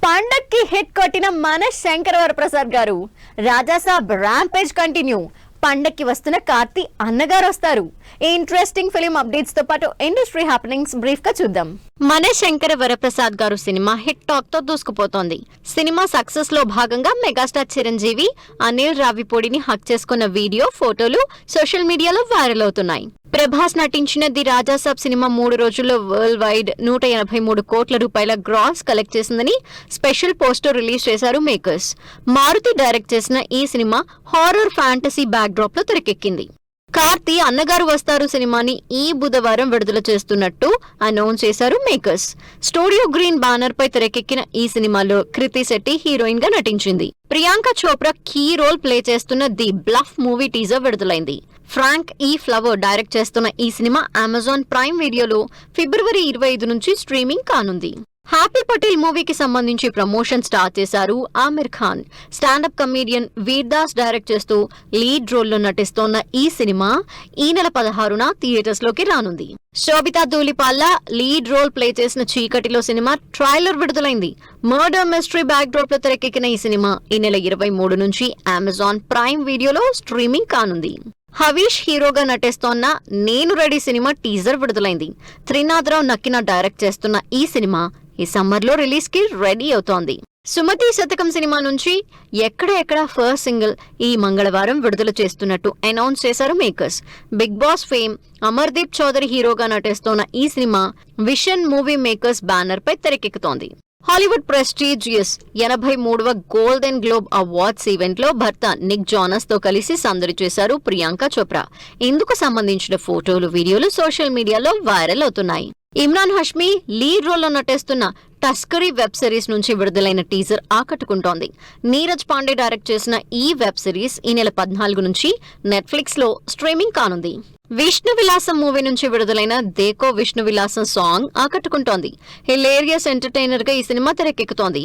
పండక్కి హిట్ కొట్టిన మన శంకర్ వరప్రసాద్ గారు రాజాసాబ్ ర్యాంపేజ్ కంటిన్యూ. పండక్కి వస్తున్న కార్తీ అన్నగారు వస్తారు. ఈ ఇంట్రెస్టింగ్ ఫిలిం అప్డేట్స్ తో పాటు ఇండస్ట్రీ హ్యాపెనింగ్స్ బ్రీఫ్ గా చూద్దాం. మన శంకర వరప్రసాద్ గారు సినిమా హిట్ టాక్ తో దూసుకుపోతోంది. సినిమా సక్సెస్ లో భాగంగా మెగాస్టార్ చిరంజీవి అనిల్ రావిపూడిని హక్ చేసుకున్న వీడియో, ఫోటోలు సోషల్ మీడియాలో వైరల్ అవుతున్నాయి. ప్రభాస్ నటించిన ది రాజాసాబ్ సినిమా 3 రోజుల్లో వరల్డ్ వైడ్ 183 కోట్ల రూపాయల గ్రాస్ కలెక్ట్ చేసిందని స్పెషల్ పోస్టర్ రిలీజ్ చేశారు మేకర్స్. మారుతి డైరెక్ట్ చేసిన ఈ cinema horror fantasy back drop లో తెరకెక్కింది. కార్తీ అన్నగారు వస్తారు సినిమాని ఈ బుధవారం విడుదల చేస్తున్నట్టు అనౌన్స్ చేశారు మేకర్స్. స్టూడియో గ్రీన్ బ్యానర్ పై తెరకెక్కిన ఈ సినిమాలో కృతి శెట్టి హీరోయిన్ గా నటించింది. Priyanka Chopra key role play చేస్తున్న ది బ్లఫ్ మూవీ టీజర్ విడుదలైంది. ఫ్రాంక్ ఈ ఫ్లవర్ డైరెక్ట్ చేస్తున్న ఈ సినిమా అమెజాన్ ప్రైమ్ వీడియోలో ఫిబ్రవరి 25 నుంచి స్ట్రీమింగ్ కానుంది. హ్యాపీ పటేల్ మూవీకి సంబంధించి ప్రమోషన్ స్టార్ట్ చేశారు ఆమిర్ ఖాన్. స్టాండప్ కమీడియన్ వీర్ దాస్ డైరెక్ట్ చేస్తూ లీడ్ రోల్లో నటిస్తోన్న ఈ సినిమా ఈ నెల 16న థియేటర్స్ లోకి రానుంది. Sobhita Dhulipala lead role play చేసిన చీకటిలో సినిమా ట్రైలర్ విడుదలైంది. మర్డర్ మిస్టరీ బ్యాక్ డ్రాప్ లో తెరకెక్కిన ఈ సినిమా ఈ నెల 23 నుంచి అమెజాన్ ప్రైమ్ వీడియోలో స్ట్రీమింగ్ కానుంది. హవీష్ హీరోగా నటిస్తోన్న నేను రెడీ సినిమా టీజర్ విడుదలైంది. త్రినాథరావు నక్కిన డైరెక్ట్ చేస్తున్న ఈ సినిమా ఈ సమ్మర్ లో రిలీజ్ కి రెడీ అవుతోంది. సుమతి శతకం సినిమా నుంచి ఎక్కడ ఫస్ట్ సింగిల్ ఈ మంగళవారం విడుదల చేస్తున్నట్టు అనౌన్స్ చేశారు makers. Bigg Boss fame Amardeep Chowdary హీరోగా నటిస్తోన్న ఈ cinema Vision Movie Makers banner పై తెరకెక్కుతోంది. హాలీవుడ్ ప్రెస్టీజియస్ 83వ గోల్డెన్ గ్లోబ్ అవార్డ్స్ ఈవెంట్ లో భర్త నిక్ జోనస్ తో కలిసి సందడి చేశారు ప్రియాంక చోప్రా. ఇందుకు సంబంధించిన ఫోటోలు, వీడియోలు సోషల్ మీడియాలో వైరల్ అవుతున్నాయి. ఇమ్రాన్ హష్మీ లీడ్ రోల్లో నటిస్తున్న టస్కరీ వెబ్ సిరీస్ నుంచి విడుదలైన టీజర్ ఆకట్టుకుంటోంది. నీరజ్ పాండే డైరెక్ట్ చేసిన ఈ వెబ్ సిరీస్ ఈ నెల 14 నుంచి నెట్ఫ్లిక్స్ లో స్ట్రీమింగ్ కానుంది. విష్ణు విలాసం మూవీ నుంచి విడుదలైన దేకో విష్ణు విలాసం సాంగ్ ఆకట్టుకుంటోంది. హిలేరియస్ ఎంటర్టైనర్ గా ఈ సినిమా తెరకెక్కుతోంది.